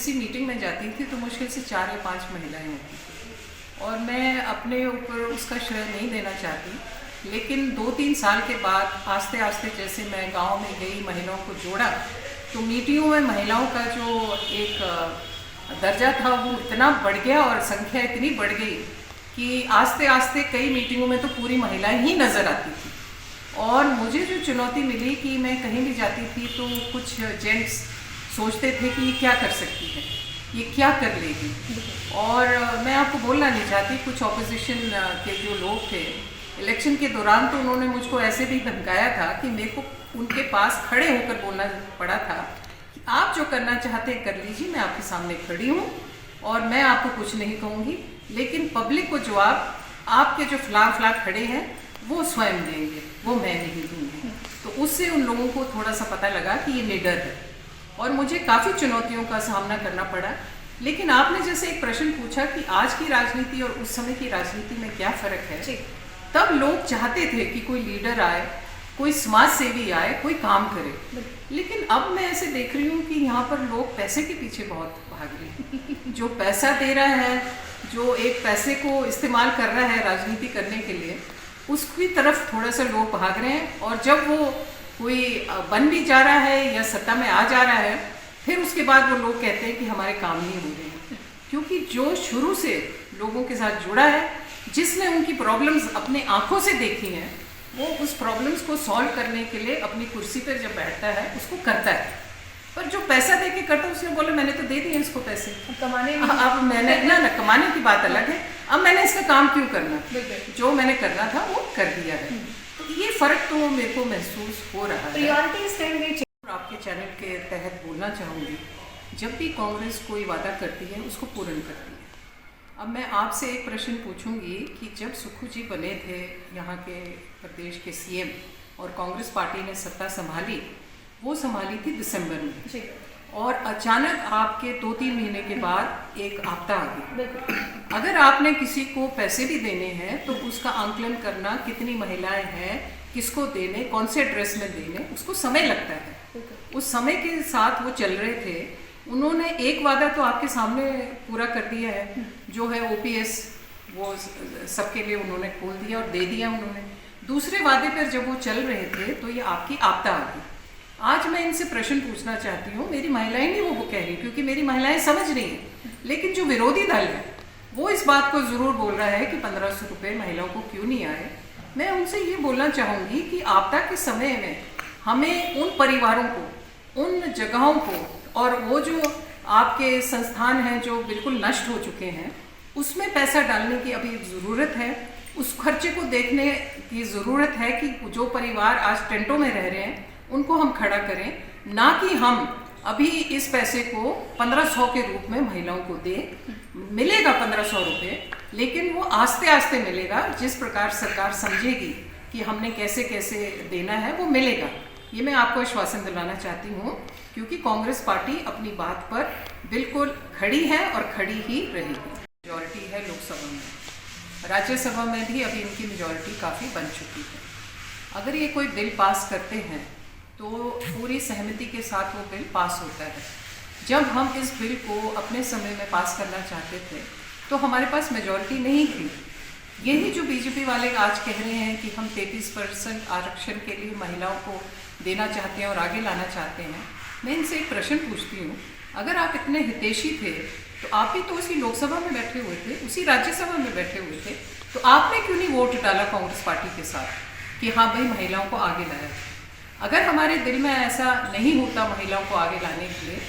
किसी मीटिंग में जाती थी तो मुश्किल से 4 या 5 महिलाएं होती थी, और मैं अपने ऊपर उसका श्रेय नहीं देना चाहती, लेकिन 2-3 साल के बाद आस्ते आस्ते जैसे मैं गांव में गई, महिलाओं को जोड़ा, तो मीटिंगों में महिलाओं का जो एक दर्जा था वो इतना बढ़ गया और संख्या इतनी बढ़ गई कि आस्ते आस्ते कई मीटिंगों में तो पूरी महिलाएं ही नज़र आती थी। और मुझे जो चुनौती मिली कि मैं कहीं भी जाती थी तो कुछ जेंट्स सोचते थे कि ये क्या कर सकती है, ये क्या कर लेगी। और मैं आपको बोलना नहीं चाहती, कुछ ऑपोजिशन के जो लोग थे इलेक्शन के दौरान तो उन्होंने मुझको ऐसे भी धमकाया था कि मेरे को उनके पास खड़े होकर बोलना पड़ा था कि आप जो करना चाहते हैं कर लीजिए, मैं आपके सामने खड़ी हूँ और मैं आपको कुछ नहीं कहूँगी, लेकिन पब्लिक को जवाब आपके जो फला खड़े हैं वो स्वयं देंगे, वो मैं नहीं दूंगी। तो उससे उन लोगों को थोड़ा सा पता लगा कि ये निडर है, और मुझे काफ़ी चुनौतियों का सामना करना पड़ा। लेकिन आपने जैसे एक प्रश्न पूछा कि आज की राजनीति और उस समय की राजनीति में क्या फ़र्क है, तब लोग चाहते थे कि कोई लीडर आए, कोई समाज सेवी आए, कोई काम करे। लेकिन अब मैं ऐसे देख रही हूँ कि यहाँ पर लोग पैसे के पीछे बहुत भाग रहे हैं। जो पैसा दे रहा है, जो एक पैसे को इस्तेमाल कर रहा है राजनीति करने के लिए, उसकी तरफ थोड़ा सा लोग भाग रहे हैं। और जब वो कोई बन भी जा रहा है या सत्ता में आ जा रहा है, फिर उसके बाद वो लोग कहते हैं कि हमारे काम नहीं हो रहे हैं। क्योंकि जो शुरू से लोगों के साथ जुड़ा है, जिसने उनकी प्रॉब्लम्स अपने आंखों से देखी हैं, वो उस प्रॉब्लम्स को सॉल्व करने के लिए अपनी कुर्सी पर जब बैठता है उसको करता है। पर जो पैसा दे के करता है, उसने बोला मैंने तो दे दिए इसको पैसे, कमाने अब मैंने ना कमाने की बात अलग है, अब मैंने इसका काम क्यों करना, जो मैंने करना था वो कर दिया है। तो ये फ़र्क तो मेरे को महसूस हो रहा है। आपके चैनल के तहत बोलना चाहूँगी, जब भी कांग्रेस कोई वादा करती है उसको पूर्ण करती है। अब मैं आपसे एक प्रश्न पूछूंगी कि जब सुक्खू जी बने थे यहाँ के प्रदेश के सीएम और कांग्रेस पार्टी ने सत्ता संभाली, वो संभाली थी दिसंबर में, और अचानक आपके 2-3 महीने के बाद एक आपदा आ गई। अगर आपने किसी को पैसे भी देने हैं तो उसका आंकलन करना, कितनी महिलाएं हैं, किसको देने, कौन से ड्रेस में देने, उसको समय लगता है। उस समय के साथ वो चल रहे थे। उन्होंने एक वादा तो आपके सामने पूरा कर दिया है, जो है ओपीएस, वो सबके लिए उन्होंने खोल दिया और दे दिया उन्होंने। दूसरे वादे पर जब वो चल रहे थे तो ये आपकी आपदा आ गई। आज मैं इनसे प्रश्न पूछना चाहती हूँ, मेरी महिलाएं नहीं वो कह रही, क्योंकि मेरी महिलाएं समझ रही हैं, लेकिन जो विरोधी दल है वो इस बात को ज़रूर बोल रहा है कि 1500 रुपये महिलाओं को क्यों नहीं आए। मैं उनसे ये बोलना चाहूँगी कि आपदा के समय में हमें उन परिवारों को, उन जगहों को, और वो जो आपके संस्थान हैं जो बिल्कुल नष्ट हो चुके हैं, उसमें पैसा डालने की अभी ज़रूरत है। उस खर्चे को देखने की ज़रूरत है कि जो परिवार आज टेंटों में रह रहे हैं उनको हम खड़ा करें, ना कि हम अभी इस पैसे को 1500 के रूप में महिलाओं को दें। मिलेगा 1500 रुपये, लेकिन वो आस्ते आस्ते मिलेगा, जिस प्रकार सरकार समझेगी कि हमने कैसे कैसे देना है वो मिलेगा। ये मैं आपको आश्वासन दिलाना चाहती हूँ, क्योंकि कांग्रेस पार्टी अपनी बात पर बिल्कुल खड़ी है और खड़ी ही रहेगी। मेजॉरिटी है लोकसभा में, राज्यसभा में भी अभी इनकी मेजॉरिटी काफ़ी बन चुकी है। अगर ये कोई बिल पास करते हैं तो पूरी सहमति के साथ वो बिल पास होता है। जब हम इस बिल को अपने समय में पास करना चाहते थे तो हमारे पास मेजॉरिटी नहीं थी। यही जो बीजेपी वाले आज कह रहे हैं कि हम 33% आरक्षण के लिए महिलाओं को देना चाहते हैं और आगे लाना चाहते हैं, मैं इनसे एक प्रश्न पूछती हूँ, अगर आप इतने हितैषी थे तो आप भी तो उसी लोकसभा में बैठे हुए थे, उसी राज्यसभा में बैठे हुए थे, तो आपने क्यों नहीं वोट डाला कांग्रेस पार्टी के साथ कि हाँ भाई महिलाओं को आगे लाया। अगर हमारे दिल में ऐसा नहीं होता महिलाओं को आगे लाने के लिए,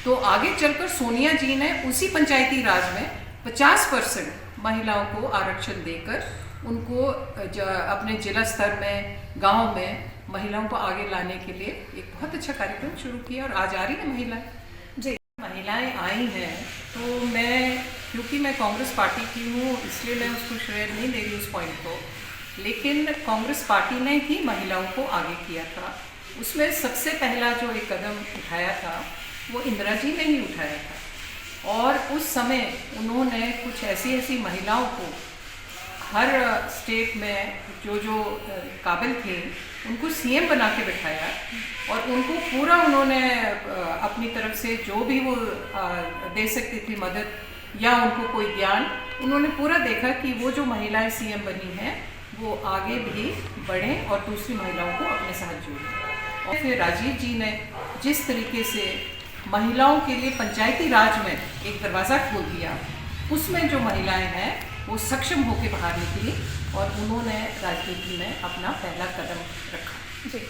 तो आगे चलकर सोनिया जी ने उसी पंचायती राज में 50% महिलाओं को आरक्षण देकर उनको अपने जिला स्तर में, गांव में महिलाओं को आगे लाने के लिए एक बहुत अच्छा कार्यक्रम शुरू किया, और आज आ रही है महिलाएं। जी, महिलाएं आई हैं, तो मैं, क्योंकि मैं कांग्रेस पार्टी की हूँ इसलिए मैं उसको श्रेय नहीं दे रही उस पॉइंट को, लेकिन कांग्रेस पार्टी ने ही महिलाओं को आगे किया था। उसमें सबसे पहला जो एक कदम उठाया था वो इंदिरा जी ने ही उठाया था, और उस समय उन्होंने कुछ ऐसी महिलाओं को हर स्टेट में जो काबिल थे उनको सीएम बना के बिठाया और उनको पूरा उन्होंने अपनी तरफ से जो भी वो दे सकती थी मदद या उनको कोई ज्ञान, उन्होंने पूरा देखा कि वो जो महिलाएं सीएम बनी हैं वो आगे भी बढ़ें और दूसरी महिलाओं को अपने साथ जोड़ें। और फिर राजीव जी ने जिस तरीके से महिलाओं के लिए पंचायती राज में एक दरवाज़ा खोल दिया, उसमें जो महिलाएं हैं वो सक्षम होकर बाहर निकली और उन्होंने राजनीति में अपना पहला कदम रखा। जी।